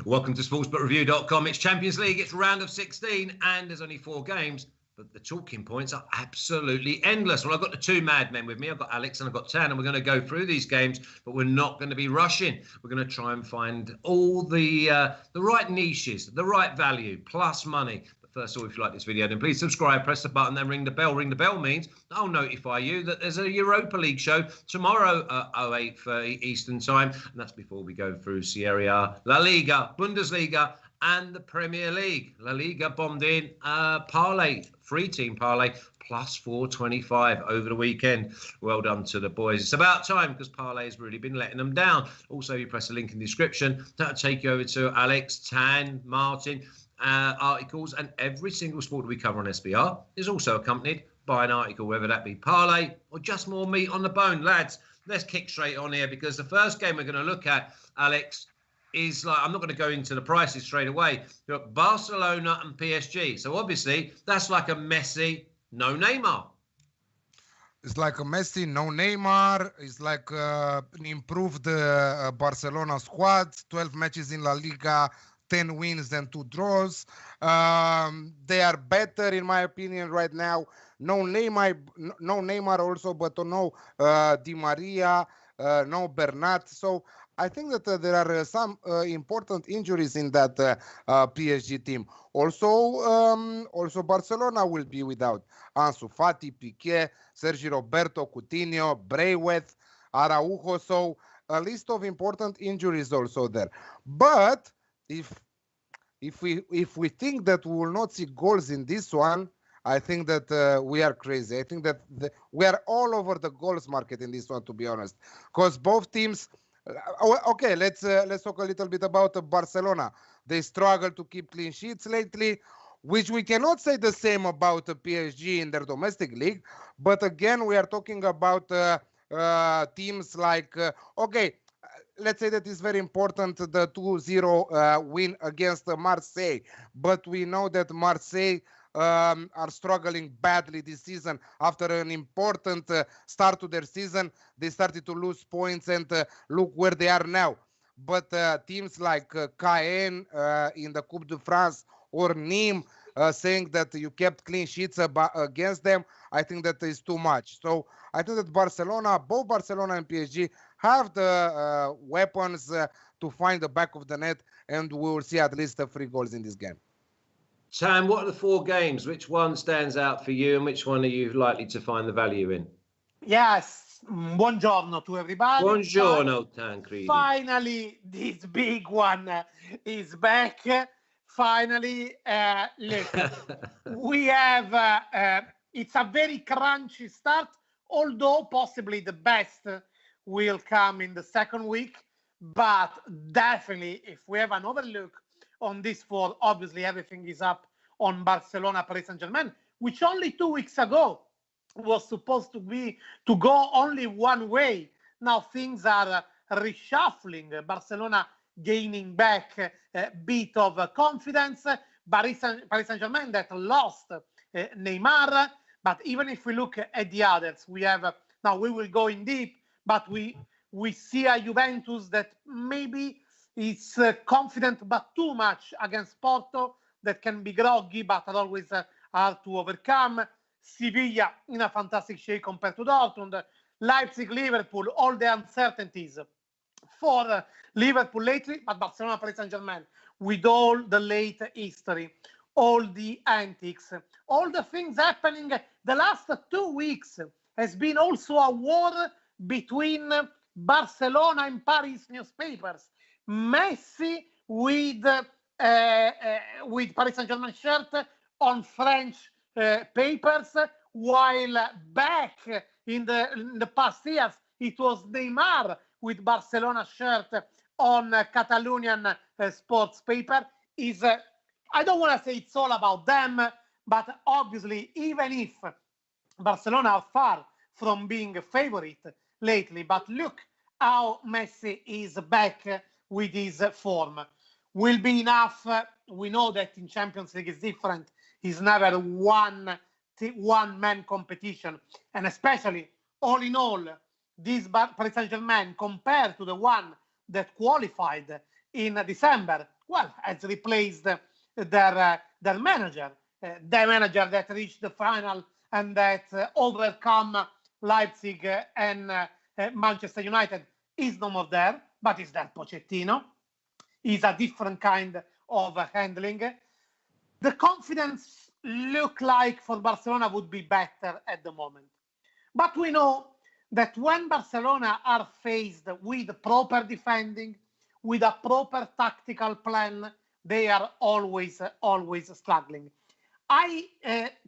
Welcome to sportsbookreview.com. It's Champions League, it's round of 16, and there's only 4 games, but the talking points are absolutely endless. Well, I've got the 2 madmen with me. I've got Alex and I've got Tan, and we're going to go through these games, but we're not going to be rushing. We're going to try and find all the right niches, the right value, plus money. First of all, if you like this video, then please subscribe, press the button, then ring the bell. Ring the bell means I'll notify you that there's a Europa League show tomorrow at 08:30 Eastern Time. And that's before we go through Serie A, La Liga, Bundesliga, and the Premier League. La Liga bombed in parlay, 3-team parlay, plus 425 over the weekend. Well done to the boys. It's about time because parlay has really been letting them down. Also, you press the link in the description. That'll take you over to Alex, Tan, Martin, articles, and every single sport that we cover on SBR is also accompanied by an article, whether that be parlay or just more meat on the bone. Lads, let's kick straight on here because the first game we're going to look at, Alex, is like, I'm not going to go into the prices straight away. You've got Barcelona and PSG. So obviously that's like a Messi, no Neymar. It's like a Messi, no Neymar. It's like an improved Barcelona squad, 12 matches in La Liga, 10 wins and 2 draws. They are better, in my opinion, right now. No Neymar also, but no Di Maria, no Bernat. So I think that there are some important injuries in that PSG team. Also Barcelona will be without Ansu Fati, Piqué, Sergi Roberto, Coutinho, Braithwaite, Araujo. So a list of important injuries also there. But if we think that we will not see goals in this one, I think that we are crazy. I think that we are all over the goals market in this one, to be honest, because both teams. Okay, let's talk a little bit about Barcelona. They struggle to keep clean sheets lately, which we cannot say the same about PSG in their domestic league. But again, we are talking about teams like okay. Let's say that it's very important, the 2-0 win against Marseille. But we know that Marseille are struggling badly this season. After an important start to their season, they started to lose points, and look where they are now. But teams like Caen in the Coupe de France or Nîmes saying that you kept clean sheets against them, I think that is too much. So I think that both Barcelona and PSG have the weapons to find the back of the net, and we will see at least 3 goals in this game. Tam, what are the 4 games? Which one stands out for you, and which one are you likely to find the value in? Yes, buongiorno to everybody. Buongiorno, Tancredi. Finally, this big one is back. Finally, listen, we have, it's a very crunchy start, although possibly the best will come in the second week. But definitely, if we have another look on this 4, obviously everything is up on Barcelona, Paris Saint-Germain, which only 2 weeks ago was supposed to go only one way. Now things are reshuffling. Barcelona gaining back a bit of confidence. Paris Saint-Germain that lost Neymar. But even if we look at the others, we have, now we will go in deep, but we see a Juventus that maybe is confident, but too much against Porto, that can be groggy, but are always hard to overcome. Sevilla in a fantastic shape compared to Dortmund. Leipzig, Liverpool, all the uncertainties for Liverpool lately, but Barcelona, Paris Saint-Germain, with all the late history, all the antics, all the things happening the last 2 weeks, has been also a war between Barcelona and Paris newspapers. Messi with Paris Saint-Germain shirt on French papers, while back in the past years it was Neymar with Barcelona shirt on Catalonian sports paper. I don't want to say it's all about them, but obviously even if Barcelona are far from being a favorite lately, but look how Messi is back with his form. Will be enough. We know that in Champions League is different. It's never one-man competition. And especially, all in all, this Paris Saint-Germain, compared to the one that qualified in December, has replaced their manager, the manager that reached the final and that overcome Leipzig and Manchester United is no more there, but is there Pochettino. Is a different kind of handling. The confidence look like for Barcelona would be better at the moment. But we know that when Barcelona are faced with proper defending, with a proper tactical plan, they are always struggling. I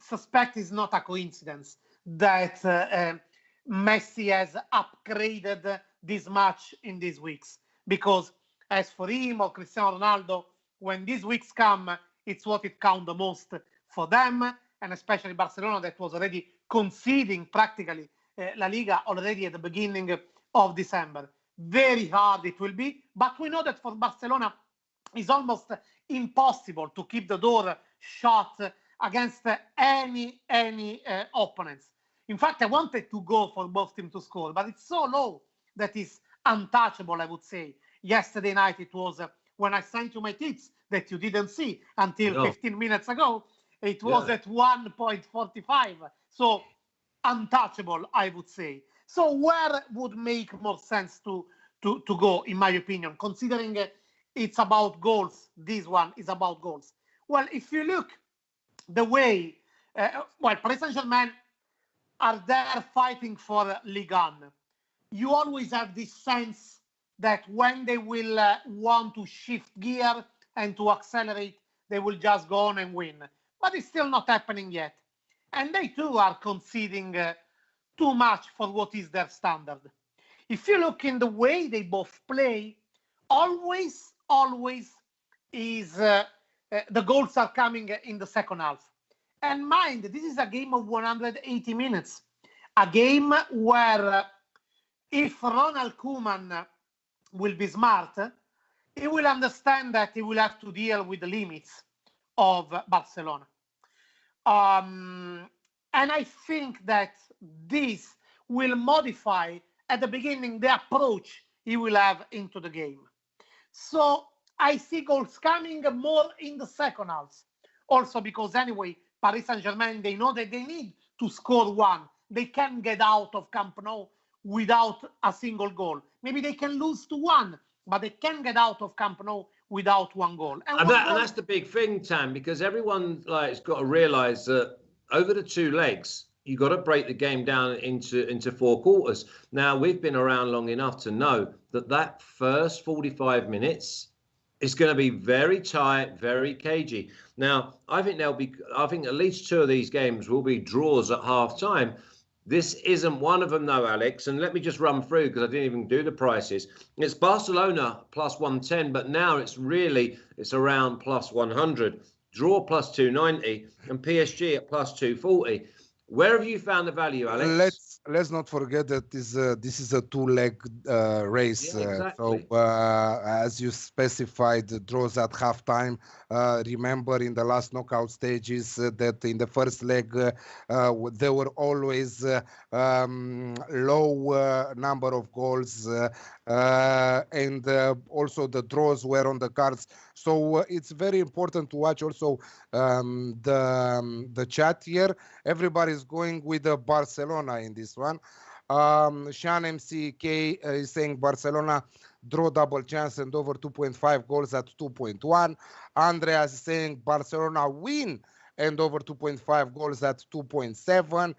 suspect it's not a coincidence that Messi has upgraded this much in these weeks. Because as for him or Cristiano Ronaldo, when these weeks come, it's what it counts the most for them, and especially Barcelona that was already conceding practically La Liga already at the beginning of December. Very hard it will be, but we know that for Barcelona it's almost impossible to keep the door shut against any opponents. In fact, I wanted to go for both teams to score, but it's so low that it's untouchable, I would say. Yesterday night it was when I sent you my tips that you didn't see until 15 minutes ago. It was at 1.45. So untouchable, I would say. So where would make more sense to go, in my opinion, considering it's about goals? This one is about goals. Well, if you look the way, Paris Saint-Germain are there fighting for Ligue 1. You always have this sense that when they will want to shift gear and to accelerate, they will just go on and win. But it's still not happening yet. And they too are conceding too much for what is their standard. If you look in the way they both play, always is the goals are coming in the second half. And mind, this is a game of 180 minutes. A game where if Ronald Koeman will be smart, he will understand that he will have to deal with the limits of Barcelona. And I think that this will modify at the beginning the approach he will have into the game. So I see goals coming more in the second half. Also because anyway, Paris Saint-Germain, they know that they need to score one. They can get out of Camp Nou without a single goal. Maybe they can lose to one, but they can get out of Camp Nou without one goal. And that's the big thing, Tam, because everyone has got to realise that over the two legs, you've got to break the game down into four quarters. Now, we've been around long enough to know that first 45 minutes is going to be very tight, very cagey. Now, I think at least two of these games will be draws at half time. This isn't one of them, though, Alex. And let me just run through because I didn't even do the prices. It's Barcelona plus 110, but now it's around plus 100. Draw plus 290 and PSG at plus 240. Where have you found the value, Alex? Let's not forget that this is a two-leg race. Yeah, exactly. So as you specified, the draws at halftime. Remember in the last knockout stages that in the first leg there were always low number of goals and also the draws were on the cards. So it's very important to watch also the chat here. Everybody's going with Barcelona in this one. Sean MCK is saying Barcelona draw double chance and over 2.5 goals at 2.1. Andreas is saying Barcelona win and over 2.5 goals at 2.7.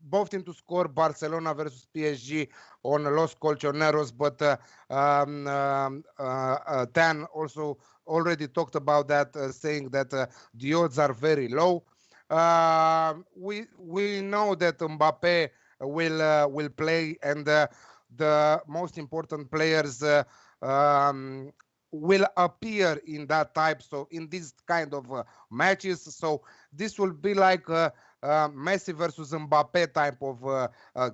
Both teams to score Barcelona versus PSG on Los Colchoneros, but Tan also already talked about that, saying that the odds are very low. We know that Mbappe will play, and the most important players will appear in that type. So in this kind of matches, so this will be like Messi versus Mbappe type of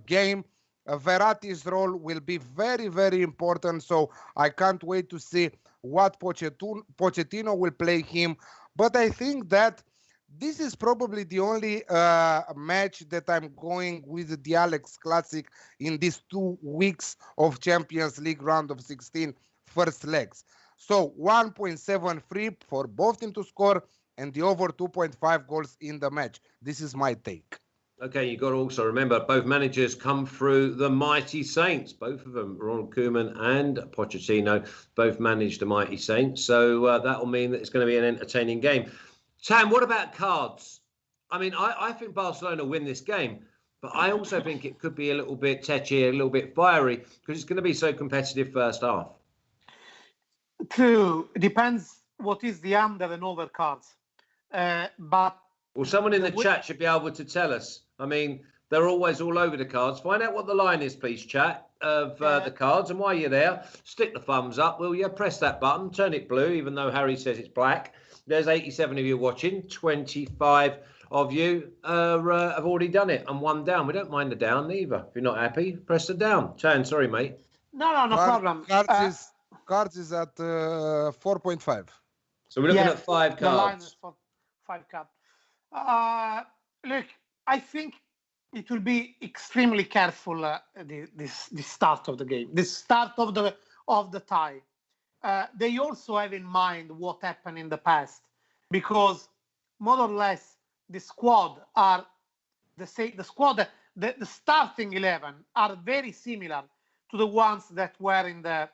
game. Verratti's role will be very, very important. So I can't wait to see what Pochettino will play him. But I think that this is probably the only match that I'm going with the Alex Classic in these 2 weeks of Champions League round of 16 first legs. So 1.73 for both teams to score and the over 2.5 goals in the match. This is my take. Okay, you've got to also remember both managers come through the mighty Saints. Both of them, Ronald Koeman and Pochettino, both managed the mighty Saints. So that will mean that it's going to be an entertaining game. Tam, what about cards? I mean, I think Barcelona win this game, but I also think it could be a little bit tetchy, a little bit fiery, because it's going to be so competitive first half. True. It depends what is the under and over cards. But well, someone in the chat should be able to tell us. I mean, they're always all over the cards. Find out what the line is, please, chat, of the cards. And while you're there, stick the thumbs up, will you? Press that button, turn it blue, even though Harry says it's black. There's 87 of you watching. 25 of you have already done it. And one down. We don't mind the down either. If you're not happy, press the down. Tan, sorry, mate. No problem. Cards is at 4.5. So we're looking at 5 cards. The line is for 5 cards. Look, I think it will be extremely careful this start of the game, this start of the tie. They also have in mind what happened in the past, because more or less the squad are the same. The starting 11 are very similar to the ones that were in the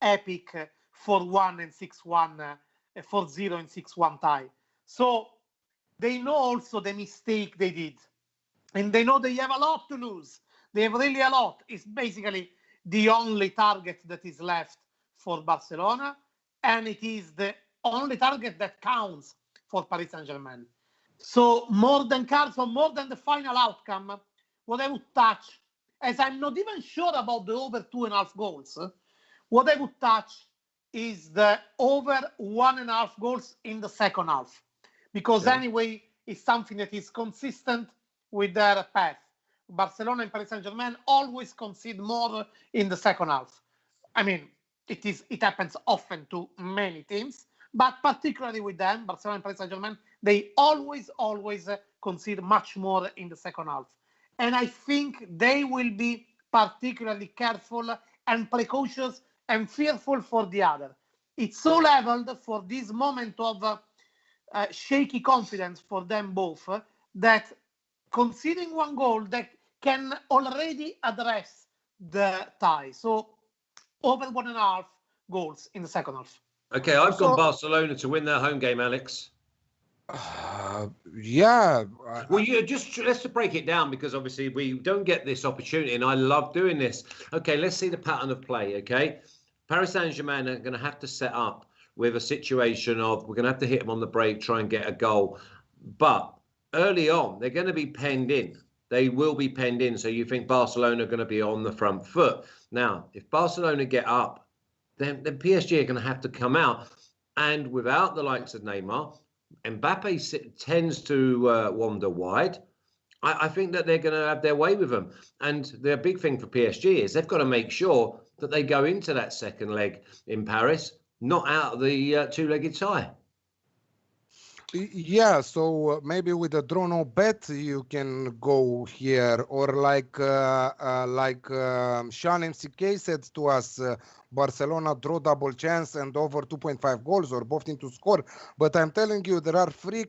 epic 4-1 and 6-1, 4-0 and 6-1 tie. So they know also the mistake they did. And they know they have a lot to lose. They have really a lot. It's basically the only target that is left for Barcelona. And it is the only target that counts for Paris Saint-Germain. So more than cards or more than the final outcome, what I would touch, as I'm not even sure about the over 2.5 goals, what I would touch is the over 1.5 goals in the second half. Because anyway, it's something that is consistent with their path. Barcelona and Paris Saint-Germain always concede more in the second half. I mean, it happens often to many teams, but particularly with them, Barcelona and Paris Saint-Germain, they always concede much more in the second half. And I think they will be particularly careful and precautious and fearful for the other. It's so leveled for this moment of shaky confidence for them both that conceding 1 goal that can already address the tie. So over 1.5 goals in the second half. Okay, I've gone Barcelona to win their home game, Alex. Yeah. Well, let's break it down, because obviously we don't get this opportunity, and I love doing this. Okay, let's see the pattern of play. Okay, Paris Saint-Germain are going to have to set up with a situation of we're going to have to hit them on the break, try and get a goal, but early on they're going to be penned in. They will be penned in. So you think Barcelona are going to be on the front foot. Now, if Barcelona get up, then PSG are going to have to come out, and without the likes of Neymar, Mbappe tends to wander wide. I think that they're going to have their way with them. And the big thing for PSG is they've got to make sure that they go into that second leg in Paris not out of the two-legged tie. Yeah, so maybe with a draw no bet you can go here, or like Sean MCK said to us, Barcelona draw double chance and over 2.5 goals or both teams to score. But I'm telling you, there are three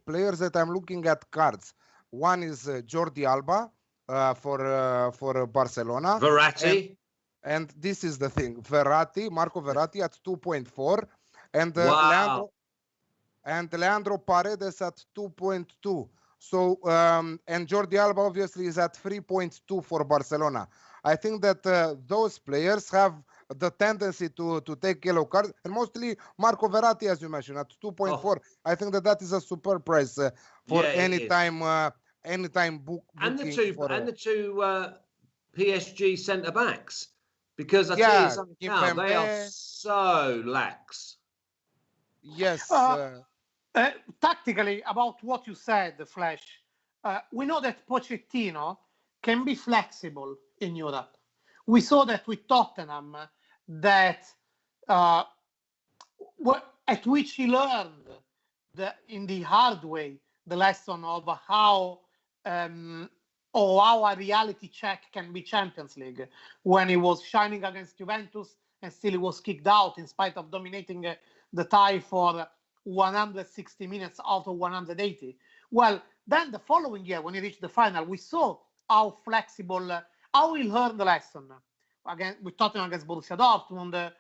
players that I'm looking at cards. One is Jordi Alba for Barcelona. Verratti. And this is the thing, Marco Verratti at 2.4, and Wow. Leandro Paredes at 2.2. So and Jordi Alba obviously is at 3.2 for Barcelona. I think that those players have the tendency to take yellow cards, and mostly Marco Verratti, as you mentioned, at 2.4. Oh. I think that is a super price for anytime book. And the two PSG centre backs, because I tell you something now, they are so lax. Yes. Tactically, about what you said, Flash, we know that Pochettino can be flexible in Europe. We saw that with Tottenham, that at which he learned in the hard way the lesson of how a reality check can be Champions League, when he was shining against Juventus and still he was kicked out in spite of dominating the tie for 160 minutes out of 180. Well, then the following year, when he reached the final, we saw how flexible, how he learned the lesson. Again, with Tottenham against Borussia Dortmund,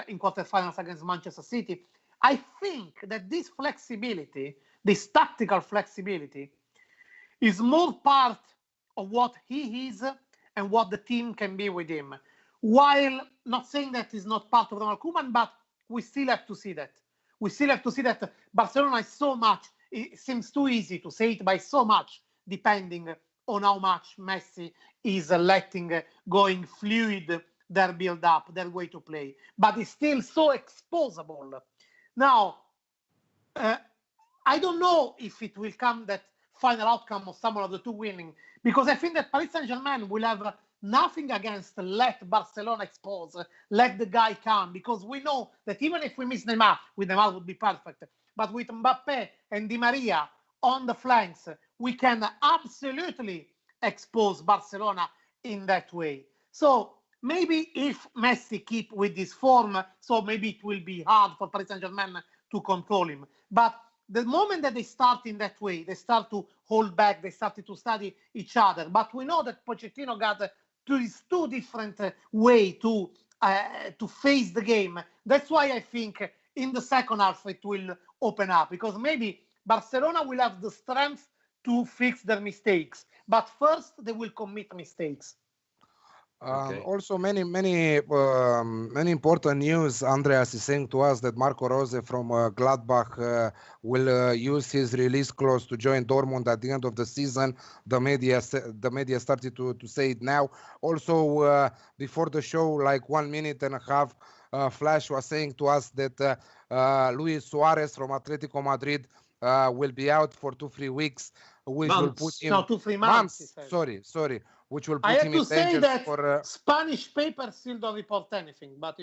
in quarterfinals against Manchester City. I think that this flexibility, this tactical flexibility, is more part of what he is and what the team can be with him. While not saying that is not part of Ronald Koeman, but we still have to see that. We still have to see that Barcelona is so much, it seems too easy to say it, by so much depending on how much Messi is letting going fluid their build-up, their way to play. But it's still so exposable. Now, I don't know if it will come that final outcome of someone of the two winning, because I think that Paris Saint-Germain will have nothing against let Barcelona expose, let the guy come, because we know that even if we miss Neymar, with Neymar would be perfect, but with Mbappe and Di Maria on the flanks, we can absolutely expose Barcelona in that way. So maybe if Messi keep with this form, so maybe it will be hard for Paris Saint-Germain to control him. But the moment that they start in that way, they start to hold back, they started to study each other. But we know that Pochettino got these two different way to face the game. That's why I think in the second half it will open up, because maybe Barcelona will have the strength to fix their mistakes, but first they will commit mistakes. Okay. Also, many important news. Andreas is saying to us that Marco Rose from Gladbach will use his release clause to join Dortmund at the end of the season. The media started to say it now. Also, before the show, like 1 minute and a half, Flash was saying to us that Luis Suarez from Atletico Madrid will be out for 2-3 weeks, which will put him 2-3 months. Sorry. Which will put I have him to in say danger that for Spanish papers still don't report anything. But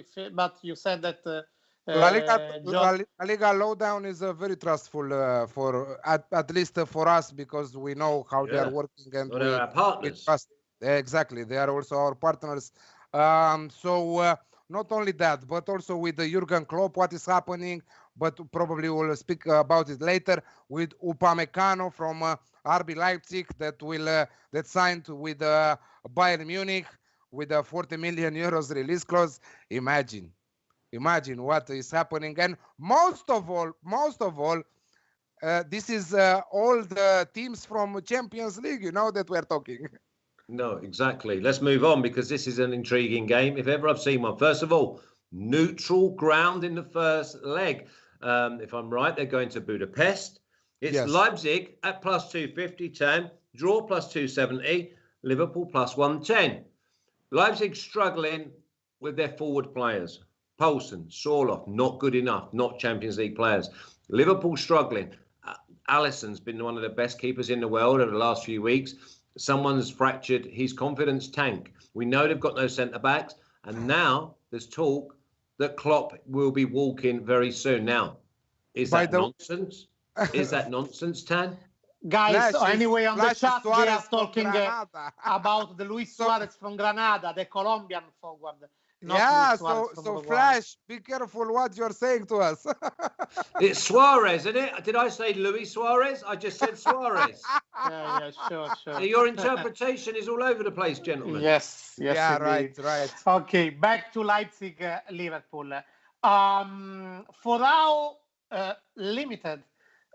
you said that La Liga lowdown is very trustful for at least for us, because we know how they are working, and they're our partners. we trust. Exactly, they are also our partners. So not only that, but also with the Jurgen Klopp, what is happening. But probably we'll speak about it later, with Upamecano from RB Leipzig that signed with Bayern Munich with a 40 million euros release clause. Imagine what is happening. And most of all, this is all the teams from Champions League, that we're talking. No, exactly. Let's move on, because this is an intriguing game, if ever I've seen one. First of all, neutral ground in the first leg. If I'm right, they're going to Budapest. It's Leipzig at plus 250, 10, draw plus 270, Liverpool plus 110. Leipzig struggling with their forward players. Poulsen, Sorloth, not good enough, not Champions League players. Liverpool struggling. Alisson's been one of the best keepers in the world over the last few weeks. Someone's fractured his confidence tank. We know they've got no centre-backs, and now there's talk that Klopp will be walking very soon. Now, is that nonsense? Is that nonsense, Tan? Guys, anyway, on the chat, they are talking about the Luis Suarez from Granada, the Colombian forward. So Flash, be careful what you're saying to us. It's Suarez, isn't it? Did I say Luis Suarez? I just said Suarez. Yeah, sure. So your interpretation is all over the place, gentlemen. Yes. Yeah, indeed. Right. Okay, back to Leipzig, Liverpool. For how limited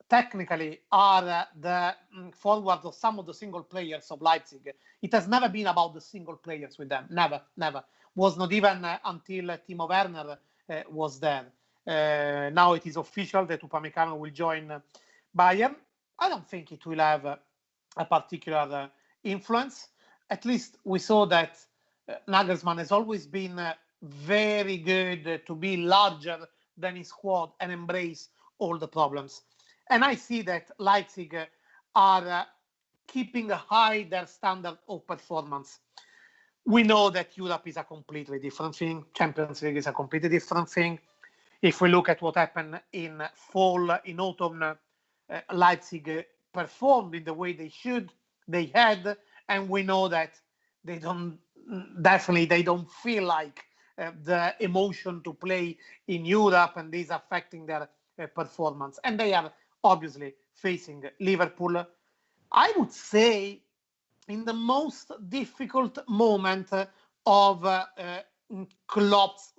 technically are the forwards of some of the single players of Leipzig, it has never been about the single players with them. Never. Was not even until Timo Werner was there. Now it is official that Upamecano will join Bayern. I don't think it will have a particular influence. At least we saw that Nagelsmann has always been very good to be larger than his squad and embrace all the problems. And I see that Leipzig are keeping high their standard of performance. We know that Europe is a completely different thing. Champions League is a completely different thing. If we look at what happened in fall, in autumn, Leipzig performed in the way they had, and we know that they don't feel like the emotion to play in Europe, and this affecting their performance. And they are obviously facing Liverpool, I would say, in the most difficult moment of Klopp's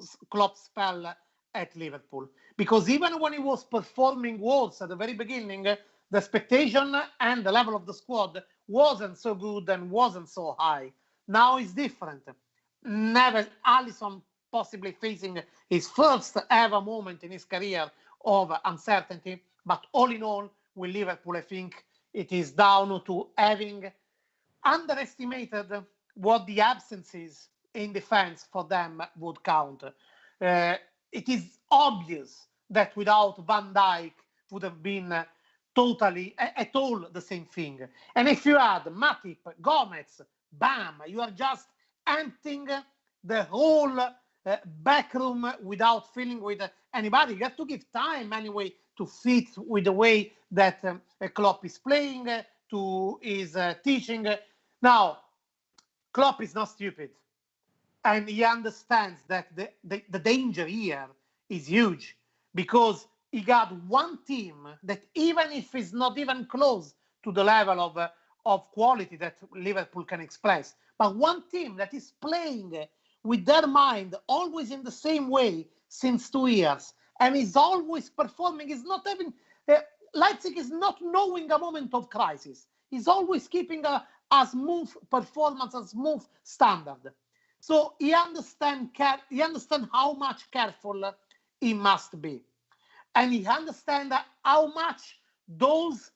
spell at Liverpool. Because even when he was performing worse at the very beginning, the expectation and the level of the squad wasn't so good and wasn't so high. Now it's different. Never, Alisson possibly facing his first ever moment in his career of uncertainty. But all in all, with Liverpool, I think it is down to having underestimated what the absences in defense for them would count. It is obvious that without Van Dijk would have been totally at all the same thing. And if you add Matip, Gomez, bam, you are just emptying the whole back room without filling with anybody. You have to give time anyway to fit with the way that Klopp is playing, to his teaching. Now, Klopp is not stupid, and he understands that the danger here is huge, because he got one team that, even if it's not even close to the level of quality that Liverpool can express, but one team that is playing with their mind always in the same way since 2 years, and is always performing, is not having... Leipzig is not knowing a moment of crisis. He's always keeping a smooth performance, a smooth standard. So he understands how much careful he must be. And he understands how much those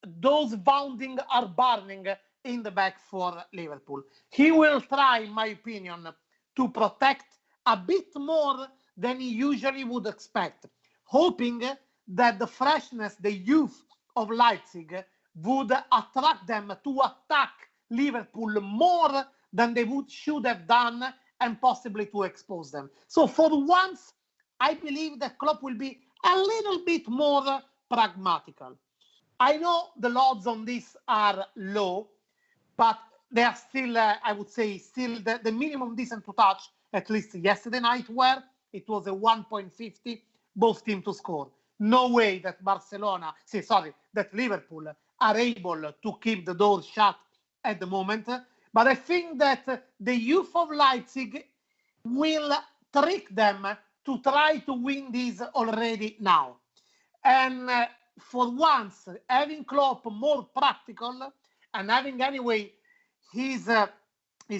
wounding are burning in the back for Liverpool. He will try, in my opinion, to protect a bit more than he usually would expect, hoping that the freshness, the youth of Leipzig would attract them to attack Liverpool more than they should have done, and possibly to expose them. So for once, I believe that Klopp will be a little bit more pragmatical. I know the odds on this are low, but they are still, I would say, still the minimum decent to touch, at least yesterday night, where it was a 1.50, both teams to score. No way that that Liverpool are able to keep the door shut at the moment. But I think that the youth of Leipzig will trick them to try to win this already now. And for once, having Klopp more practical and having anyway his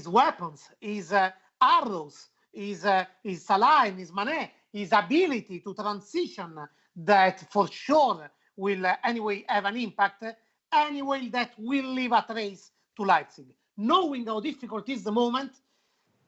weapons, his arrows, his Salah, his Mane, his ability to transition, that for sure will anyway have an impact, anyway that will leave a trace to Leipzig. Knowing how difficult is the moment,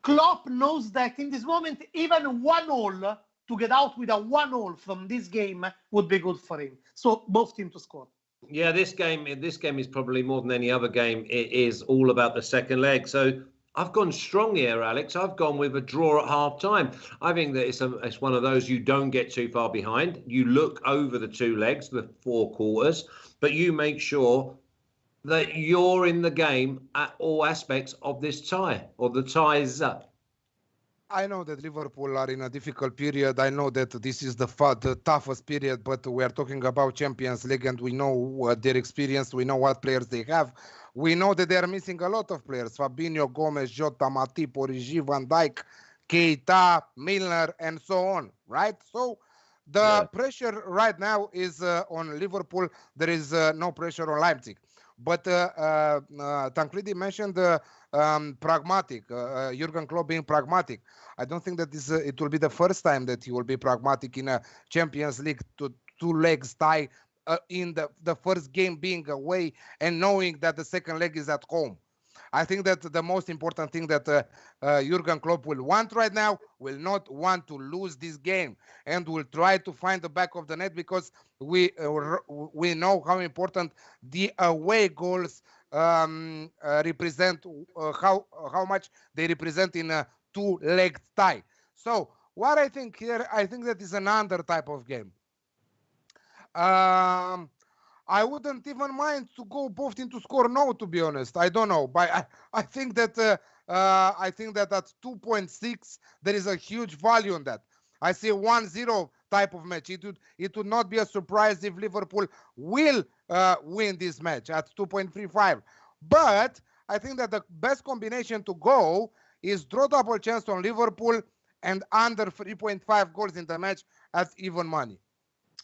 Klopp knows that in this moment, even 1-1, to get out with a 1-1 from this game would be good for him. So both teams to score. Yeah, this game is probably more than any other game. It is all about the second leg. So I've gone strong here, Alex. I've gone with a draw at half time. I think that it's one of those you don't get too far behind. You look over the two legs, the 4 quarters, but you make sure that you're in the game at all aspects of this tie, or the ties up. I know that Liverpool are in a difficult period. I know that this is the toughest period, but we are talking about Champions League, and we know their experience. We know what players they have. We know that they are missing a lot of players: Fabinho, Gomez, Jota, Matip, Origi, Van Dijk, Keita, Milner, and so on, right? So the pressure right now is on Liverpool. There is no pressure on Leipzig. But Tancredi mentioned pragmatic, Jurgen Klopp being pragmatic. I don't think that it will be the first time that he will be pragmatic in a Champions League two legs tie in the first game being away and knowing that the second leg is at home. I think that the most important thing that Jurgen Klopp will want right now, will not want to lose this game, and will try to find the back of the net, because we know how important the away goals represent, how much they represent in a two-leg tie. So what I think here, I think that is another type of game. I wouldn't even mind to go both teams to score. No, to be honest, I don't know. But I think that I think that at 2.6, there is a huge value on that. I see a 1-0 type of match. It would not be a surprise if Liverpool will win this match at 2.35. But I think that the best combination to go is draw double chance on Liverpool and under 3.5 goals in the match at even money.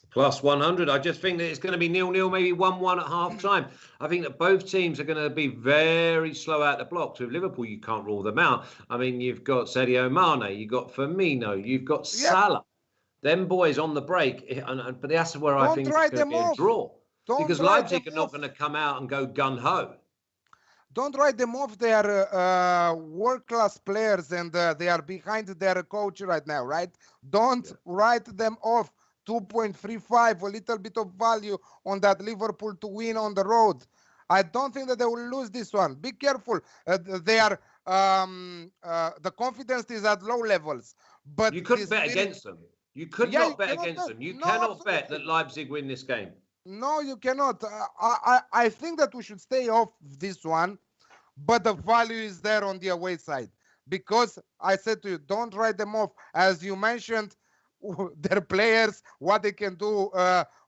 Plus 100. I just think that it's going to be 0-0, maybe 1-1 at half time. I think that both teams are going to be very slow out the blocks. With Liverpool, you can't rule them out. I mean, you've got Sadio Mane, you've got Firmino, you've got Salah. Them boys on the break. But that's where I think it's going to be a draw. Because Leipzig are not going to come out and go gun-ho. Don't write them off. They are world-class players and they are behind their coach right now, right? Don't write them off. 2.35, a little bit of value on that Liverpool to win on the road. I don't think that they will lose this one. Be careful. They are the confidence is at low levels. But you couldn't bet against them. You could not bet against them. You cannot bet that Leipzig win this game. No, you cannot. I think that we should stay off this one, but the value is there on the away side. Because I said to you, don't write them off. As you mentioned, their players, what they can do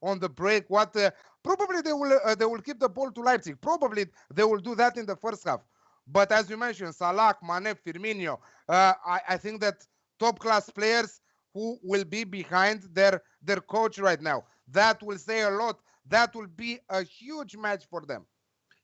on the break, probably they will keep the ball to Leipzig. Probably they will do that in the first half. But as you mentioned, Salah, Mane, Firmino, I think that top class players who will be behind their coach right now. That will say a lot. That will be a huge match for them.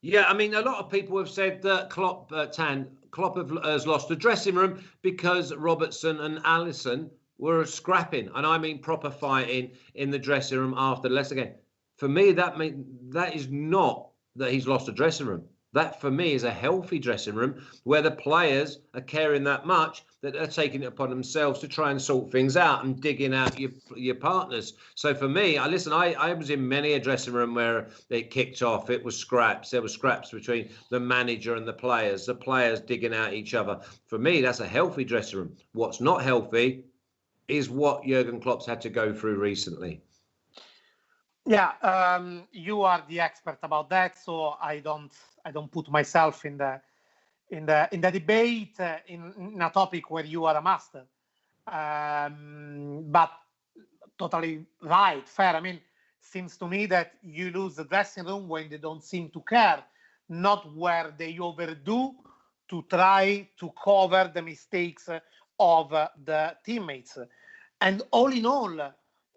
Yeah, I mean, a lot of people have said that Klopp has lost the dressing room because Robertson and Alisson were scrapping, and I mean proper fighting in the dressing room after the Leicester game. For me, that is not that he's lost the dressing room. That, for me, is a healthy dressing room where the players are caring that much that they're taking it upon themselves to try and sort things out and digging out your partners. So for me, I was in many a dressing room where it kicked off. It was scraps. There were scraps between the manager and the players digging out each other. For me, that's a healthy dressing room. What's not healthy is what Jurgen Klopp's had to go through recently. Yeah, you are the expert about that, so I don't put myself in the debate in a topic where you are a master. But totally right, fair. I mean, seems to me that you lose the dressing room when they don't seem to care, not where they overdo to try to cover the mistakes of the teammates. And all in all,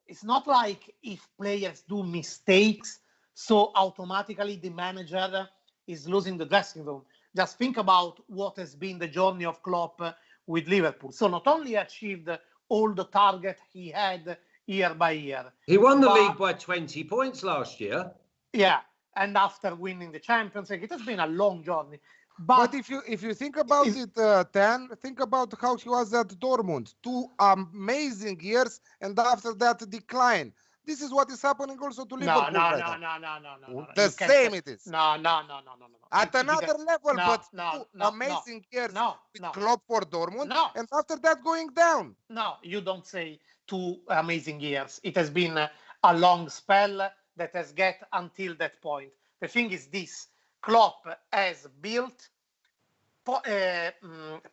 it's not like if players do mistakes, so automatically the manager is losing the dressing room. Just think about what has been the journey of Klopp with Liverpool. So not only achieved all the target he had year by year. He won the league by 20 points last year. Yeah, and after winning the Champions League, it has been a long journey. But if you think about it, Tan, think about how he was at Dortmund. 2 amazing years, and after that decline. This is what is happening also to Liverpool. No. The same it is. No. At another level, but 2 amazing years with Klopp for Dortmund, and after that going down. No, you don't say 2 amazing years. It has been a long spell that has get until that point. The thing is this. Klopp has built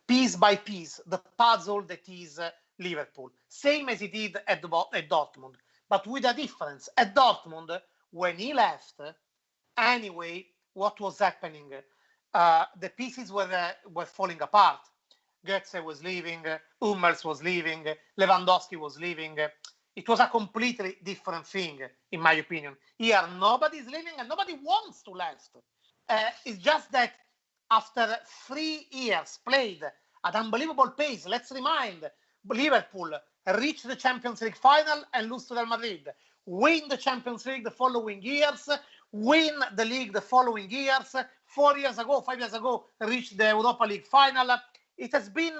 piece by piece the puzzle that is Liverpool, same as he did at Dortmund, but with a difference. At Dortmund, when he left, anyway, what was happening? The pieces were falling apart. Götze was leaving, Hummels was leaving, Lewandowski was leaving. It was a completely different thing, in my opinion. Here, nobody's leaving and nobody wants to left. It's just that after 3 years played at unbelievable pace, let's remind, Liverpool reached the Champions League final and lose to Real Madrid, win the Champions League the following years, win the league the following years, 5 years ago, reached the Europa League final. It has been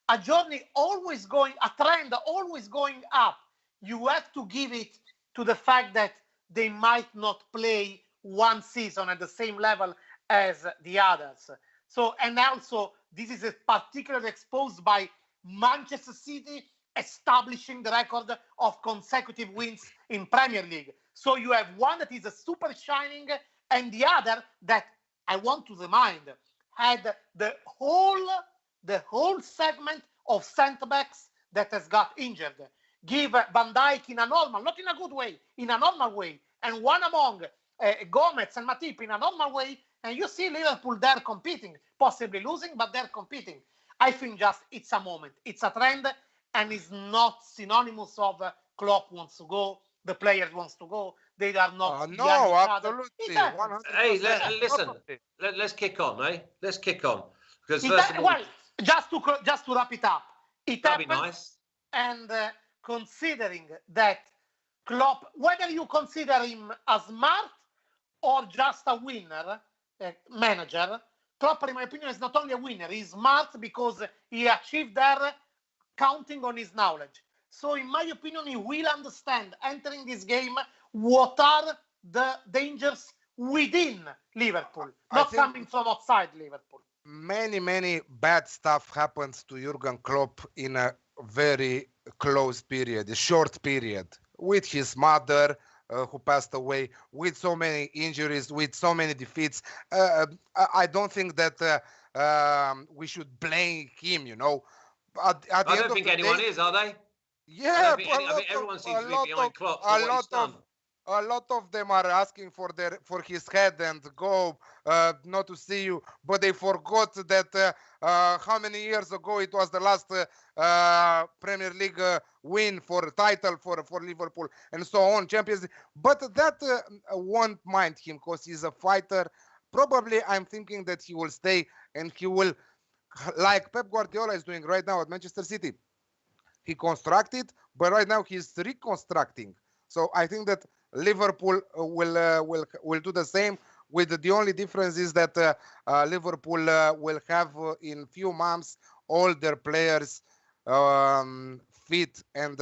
a journey a trend always going up. You have to give it to the fact that they might not play one season at the same level as the others. So, and also, this is particularly exposed by Manchester City establishing the record of consecutive wins in Premier League. So you have one that is a super shining, and the other that, I want to remind, had the whole the whole segment of centre-backs that has got injured. Give Van Dijk in a normal, not in a good way, in a normal way, and one among Gomez and Matip in a normal way, and you see Liverpool there competing, possibly losing, but they're competing. I think just it's a moment, it's a trend, and it's not synonymous of Klopp wants to go, the players wants to go. They are not. No, absolutely. 100%. Hey, listen. Let's kick on, eh? Let's kick on because Well, just to wrap it up, it that'd happens, be nice. And considering that Klopp, whether you consider him a smart or just a winner manager, Klopp, in my opinion, is not only a winner, he's smart because he achieved there counting on his knowledge. So, in my opinion, he will understand entering this game what are the dangers within Liverpool, not coming from outside Liverpool. Many bad stuff happens to Jurgen Klopp in a very close period, a short period, with his mother who passed away, with so many injuries, with so many defeats. I don't think that we should blame him, you know. I don't think anyone is, are they? Yeah, I think everyone seems to be behind Klopp for what he's done. A lot of them are asking for his head and go not to see you, but they forgot that how many years ago it was the last Premier League win for title for Liverpool and so on, Champions League. But that won't mind him because he's a fighter. Probably I'm thinking that he will stay and he will, like Pep Guardiola is doing right now at Manchester City. He constructed, but right now he's reconstructing. So I think that Liverpool will do the same. With the only difference is that Liverpool will have in few months all their players fit, and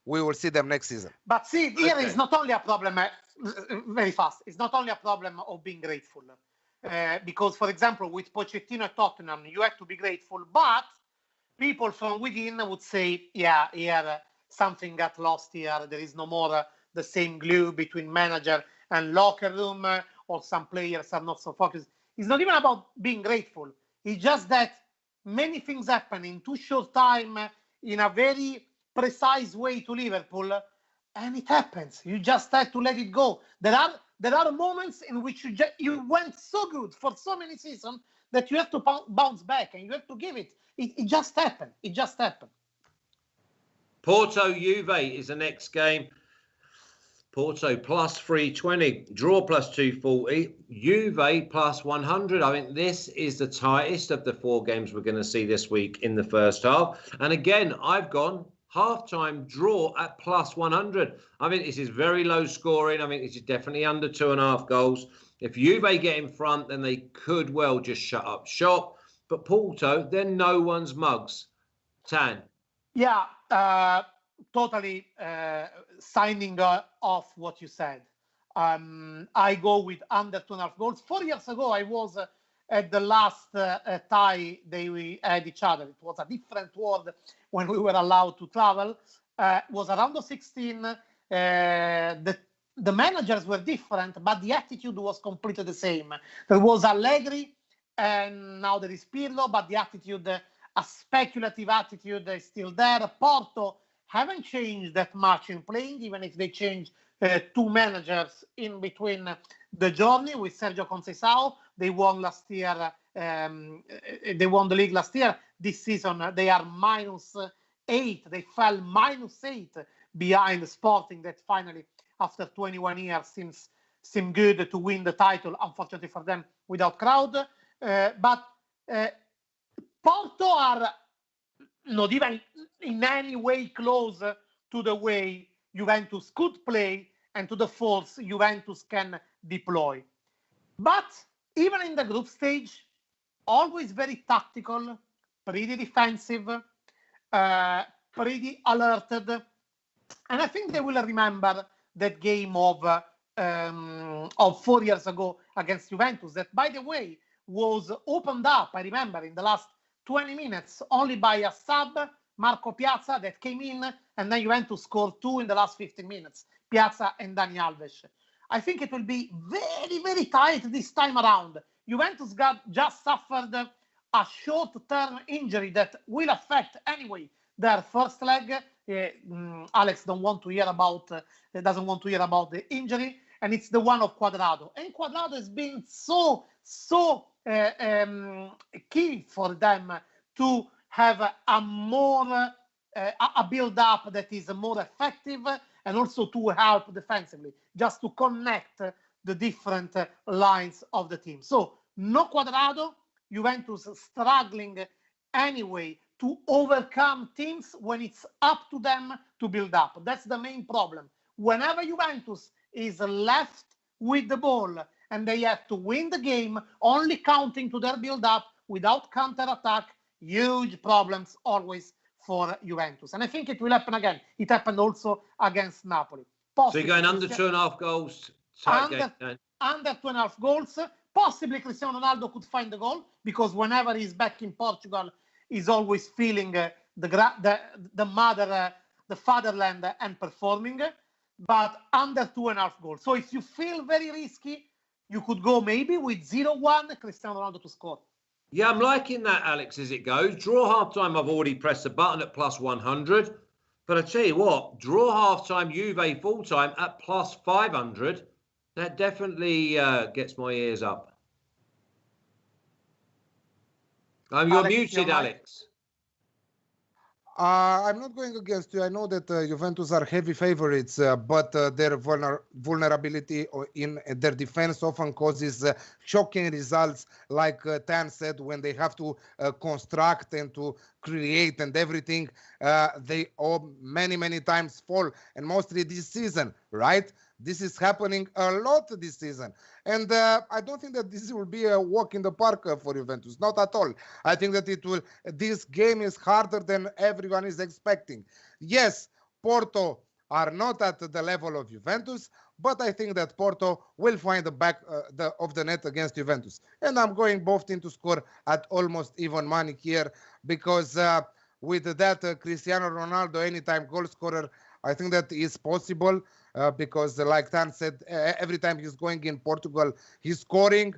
we will see them next season. But see, here is not only a problem. Very fast. It's not only a problem of being grateful, because, for example, with Pochettino at Tottenham, you have to be grateful, but people from within would say, yeah, here something got lost here. There is no more the same glue between manager and locker room, or some players are not so focused. It's not even about being grateful. It's just that many things happen in too short time, in a very precise way to Liverpool, and it happens. You just have to let it go. There are moments in which you went so good for so many seasons that you have to bounce back and you have to give it. It just happened. It just happened. Porto Juve is the next game. Porto plus 320, draw plus 240, Juve plus 100. I think this is the tightest of the four games we're going to see this week in the first half. And again, I've gone half-time draw at plus 100. I think this is very low scoring. I think this is definitely under 2.5 goals. If Juve get in front, then they could well just shut up shop. But Porto, they're no one's mugs. Tan. Yeah, totally signing off what you said. I go with under 2.5 goals. 4 years ago, I was at the last tie we had each other. It was a different world when we were allowed to travel. It was around the 16. The managers were different, but the attitude was completely the same. There was Allegri, and now there is Pirlo, but the attitude, a speculative attitude, is still there. Porto haven't changed that much in playing, even if they changed two managers in between the journey with Sergio Conceição. They won last year. They won the league last year. This season, they are -8. They fell -8 behind Sporting that finally, after 21 years, seem good to win the title, unfortunately for them, without crowd. But Porto are not even in any way close to the way Juventus could play and to the force Juventus can deploy. But even in the group stage, always very tactical, pretty defensive, pretty alerted. And I think they will remember that game of 4 years ago against Juventus, that, by the way, was opened up, I remember, in the last 20 minutes only by a sub, Marco Piazza, that came in, and then Juventus scored 2 in the last 15 minutes, Piazza and Dani Alves. I think it will be very, very tight this time around. Juventus just suffered a short-term injury that will affect anyway their first leg. Alex doesn't want to hear about the injury, and it's the one of Cuadrado. And Cuadrado has been so key for them to have a more a build-up that is more effective, and also to help defensively, just to connect the different lines of the team. So no Cuadrado, Juventus struggling anyway to overcome teams when it's up to them to build up. That's the main problem. Whenever Juventus is left with the ball and they have to win the game, only counting to their build-up without counter-attack, huge problems always for Juventus. And I think it will happen again. It happened also against Napoli. Possibly, so you're going under 2.5 goals? Under 2.5 goals. Possibly Cristiano Ronaldo could find the goal, because whenever he's back in Portugal, he's always feeling the fatherland and performing. But under 2.5 goals. So if you feel very risky, you could go maybe with 0-1, Cristiano Ronaldo to score. Yeah, I'm liking that, Alex, as it goes. Draw half-time, I've already pressed the button at plus 100. But I tell you what, draw half-time, Juve full-time at plus 500. That definitely gets my ears up. You're muted, Alex. I'm not going against you. I know that Juventus are heavy favorites, but their vulnerability in their defense often causes shocking results, like Tan said, when they have to construct and to create and everything. They many times fall, and mostly this season, right? This is happening a lot this season. And I don't think that this will be a walk in the park for Juventus. Not at all. I think that this game is harder than everyone is expecting. Yes, Porto are not at the level of Juventus, but I think that Porto will find the back of the net against Juventus. And I'm going both teams to score at almost even money here, because with that Cristiano Ronaldo anytime goal scorer, I think that is possible. Because like Tan said, every time he's going in Portugal, he's scoring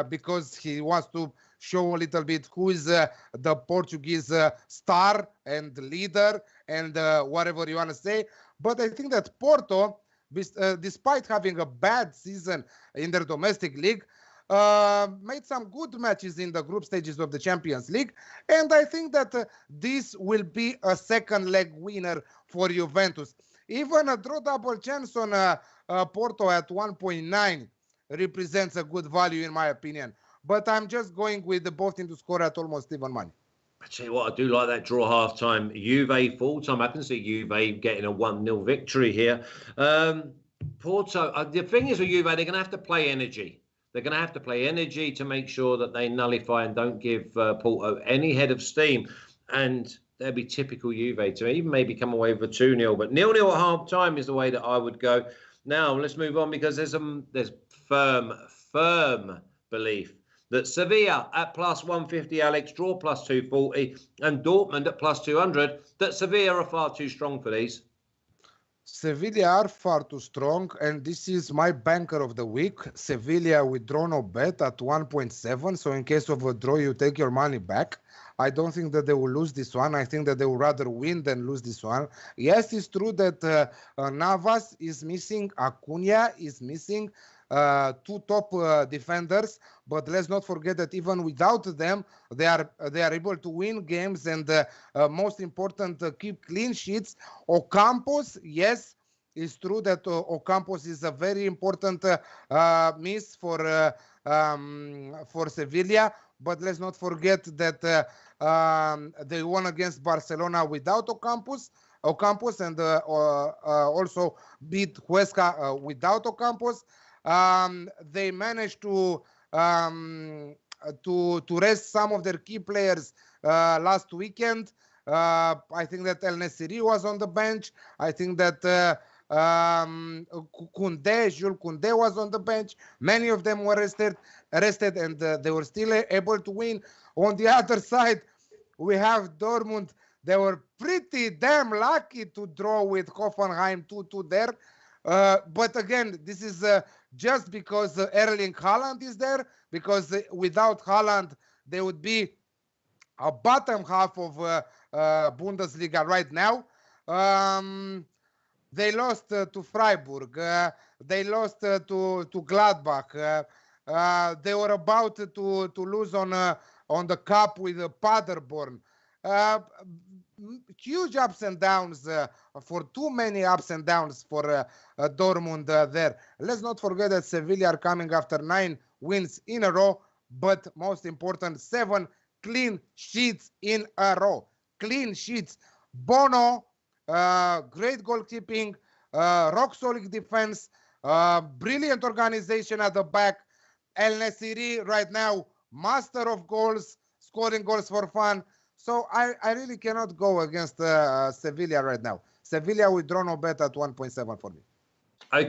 because he wants to show a little bit who is the Portuguese star and leader and whatever you want to say. But I think that Porto, despite having a bad season in their domestic league, made some good matches in the group stages of the Champions League. And I think that this will be a second leg winner for Juventus. Even a draw double chance on Porto at 1.9 represents a good value in my opinion. But I'm just going with the both teams to score at almost even money. I tell you what, I do like that draw half-time. Juve full-time. I can see Juve getting a 1-0 victory here. Porto, the thing is with Juve, they're going to have to play energy. They're going to have to play energy to make sure that they nullify and don't give Porto any head of steam. And that'd be typical Juve to even maybe come away with a 2-0. But 0-0 at half-time is the way that I would go. Now, let's move on, because there's firm belief that Sevilla at plus 150, Alex, draw plus 240, and Dortmund at plus 200, that Sevilla are far too strong for these. Sevilla are far too strong, and this is my banker of the week. Sevilla with draw no bet at 1.7, so in case of a draw, you take your money back. I don't think that they will lose this one. I think that they will rather win than lose this one. Yes, it's true that Navas is missing, Acuna is missing, two top defenders, but let's not forget that even without them, they are able to win games, and most important, keep clean sheets. Ocampos, yes, it's true that Ocampos is a very important miss for Sevilla, but let's not forget that they won against Barcelona without Ocampos, and also beat Huesca without Ocampos. They managed to rest some of their key players last weekend. I think that El Nesiri was on the bench. I think that Jules Koundé was on the bench. Many of them were arrested, and they were still able to win. On the other side, we have Dortmund. They were pretty damn lucky to draw with Hoffenheim 2-2 there. But again, this is just because Erling Haaland is there, because without Haaland, they would be bottom half of Bundesliga right now. They lost to Freiburg. They lost to Gladbach. They were about to lose on the cup with Paderborn. Huge ups and downs, for too many ups and downs for Dortmund there. Let's not forget that Sevilla are coming after 9 wins in a row, but most important, 7 clean sheets in a row. Clean sheets. Bono, great goalkeeping, rock solid defense, brilliant organization at the back. El Nesiri right now, master of goals, scoring goals for fun. So I really cannot go against Sevilla right now. Sevilla will draw no bet at 1.7 for me. Okay,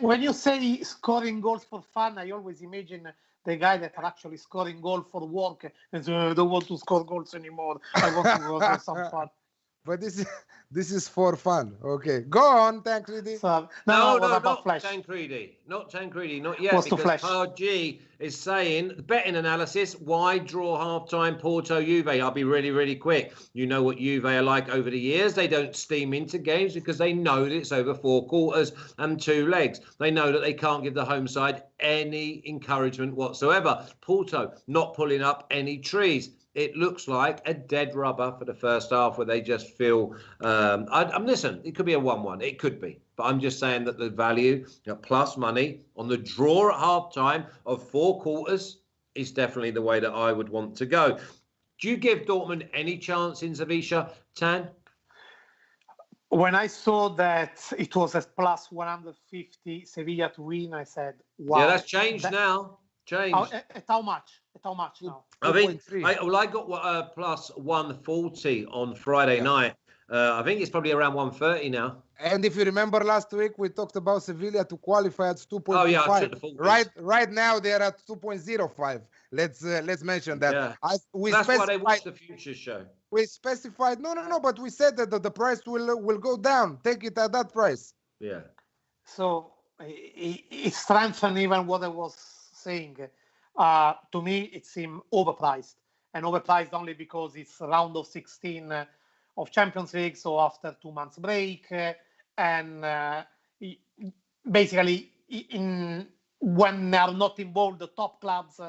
when you say scoring goals for fun, I always imagine the guy that are actually scoring goals for work and so I don't want to score goals anymore. I want to go for some fun. But this is for fun. Okay, go on, Tancredi. No, not Tancredi. Not Tancredi, not yet. What's because Hard G is saying, betting analysis, why draw half-time Porto Juve? I'll be really, really quick. You know what Juve are like over the years. They don't steam into games because they know that it's over 4 quarters and 2 legs. They know that they can't give the home side any encouragement whatsoever. Porto not pulling up any trees. It looks like a dead rubber for the first half where they just feel, listen, it could be a 1-1. It could be. But I'm just saying that the value, plus money on the draw at half-time of 4 quarters is definitely the way that I would want to go. Do you give Dortmund any chance in Sevilla, Tan? When I saw that it was at plus 150 Sevilla to win, I said, wow. Yeah, that's changed now. Changed. At how much? At how much now? I think I got plus 140 on Friday night. I think it's probably around 130 now. And if you remember last week, we talked about Sevilla to qualify at 2.5. Oh yeah, I took the full right now they're at 2.05. Let's mention that. Yeah. That's why they watch the futures show. We specified no, but we said that the price will go down. Take it at that price. Yeah. So it strengthened even what I was saying. To me, it seemed overpriced, and overpriced only because it's round of 16 of Champions League, so after 2 months break, and basically when they are not involved, the top clubs,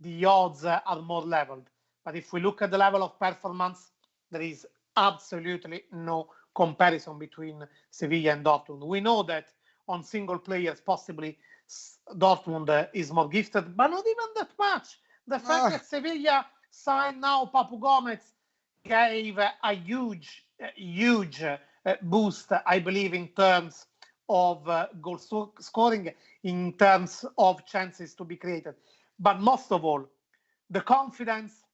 the odds are more leveled. But if we look at the level of performance, there is absolutely no comparison between Sevilla and Dortmund. We know that on single players, possibly Dortmund is more gifted, but not even that much. The fact that Sevilla signed now Papu Gomez gave a huge boost, I believe, in terms of goal scoring, in terms of chances to be created. But most of all, the confidence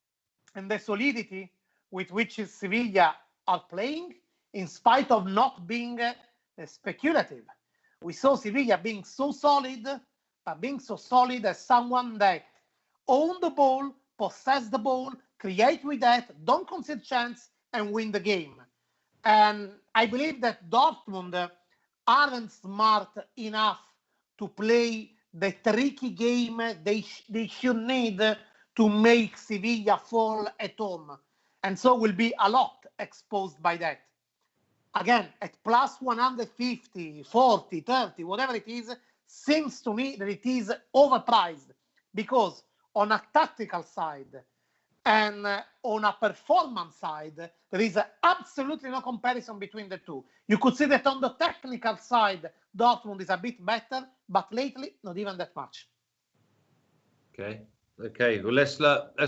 and the solidity with which Sevilla are playing, in spite of not being speculative. We saw Sevilla being so solid, as someone that own the ball, possess the ball, create with that, don't concede chance, and win the game. And I believe that Dortmund aren't smart enough to play the tricky game they should need to make Sevilla fall at home. And so will be a lot exposed by that. Again, at plus 150, 40, 30, whatever it is, seems to me that it is overpriced, because on a tactical side and on a performance side, there is absolutely no comparison between the two. You could see that on the technical side, Dortmund is a bit better, but lately, not even that much. Okay. Well, let's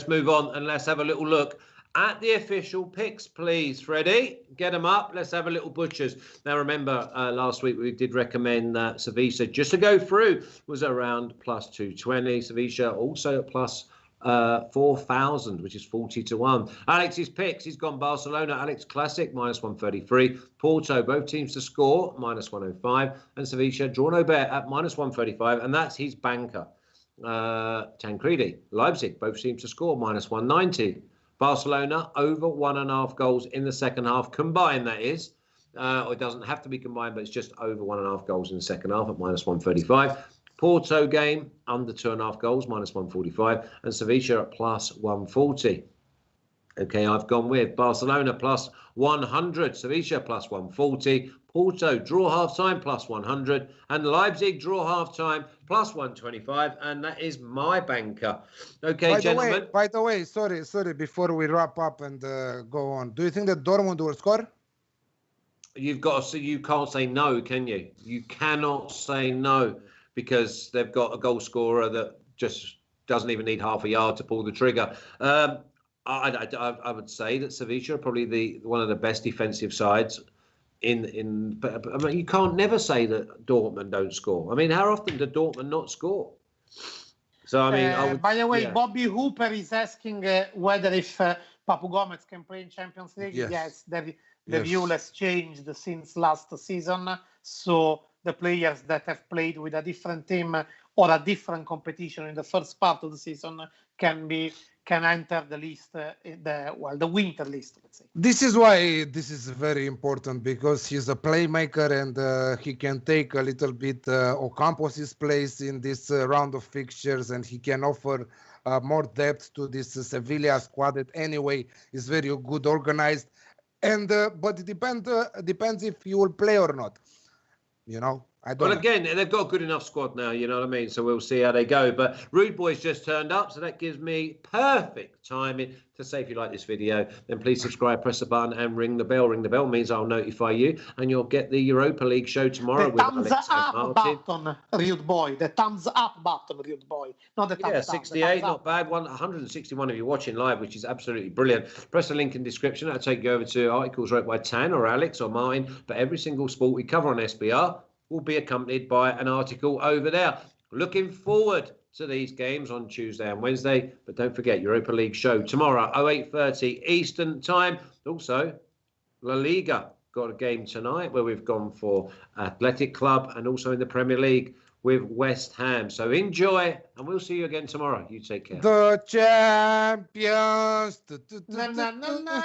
move on and let's have a little look at the official picks, please, Freddie. Get them up. Let's have a little butchers. Now, remember, last week we did recommend that Sevilla, just to go through, was around plus 220. Sevilla also at plus 4,000, which is 40 to 1. Alex's picks, he's gone Barcelona, Alex Classic, minus 133. Porto, both teams to score, minus 105. And Sevilla, draw no bet at minus 135. And that's his banker. Tancredi, Leipzig, both teams to score, minus 190. Barcelona over 1.5 goals in the second half combined, that is. Or it doesn't have to be combined, but it's just over 1.5 goals in the second half at minus 135. Porto game under 2.5 goals, minus 145. And Sevilla at plus 140. Okay, I've gone with Barcelona plus 100, Sevilla plus 140, Porto draw half-time plus 100, and Leipzig draw half-time plus 125, and that is my banker. Okay, gentlemen. By the way, sorry, before we wrap up and go on, do you think that Dortmund will score? You've got to see, you can't say no, can you? You cannot say no, because they've got a goal scorer that just doesn't even need half a yard to pull the trigger. I would say that Sevilla are probably one of the best defensive sides but I mean, you can't never say that Dortmund don't score. I mean, how often do Dortmund not score? So I mean, by the way, Bobby Hooper is asking whether if Papu Gomez can play in Champions League. Yes, the rule has changed since last season, so the players that have played with a different team or a different competition in the first part of the season can enter the list, the winter list, let's say. This is why this is very important, because he's a playmaker and he can take a little bit Ocampos' place in this round of fixtures, and he can offer more depth to this Sevilla squad that anyway is very good organized. And but it depends if he will play or not. You know. Well, again, they've got a good enough squad now, you know what I mean? So we'll see how they go. But Rude Boy's just turned up, so that gives me perfect timing to say, if you like this video, then please subscribe, press the button, and ring the bell. Ring the bell means I'll notify you, and you'll get the Europa League show tomorrow with Alex and Tancredi. Button, Rude Boy. The thumbs up button, Rude Boy. Not the thumbs down. 68, not bad. 161 of you watching live, which is absolutely brilliant. Press the link in the description. That'll take you over to articles wrote by Tan or Alex or Martin. But every single sport we cover on SBR will be accompanied by an article over there. Looking forward to these games on Tuesday and Wednesday, but don't forget Europa League show tomorrow 08:30 Eastern time. Also La Liga got a game tonight where we've gone for Athletic Club, and also in the Premier League with West Ham. So enjoy, and we'll see you again tomorrow. You take care. The champions. Na, na, na, na.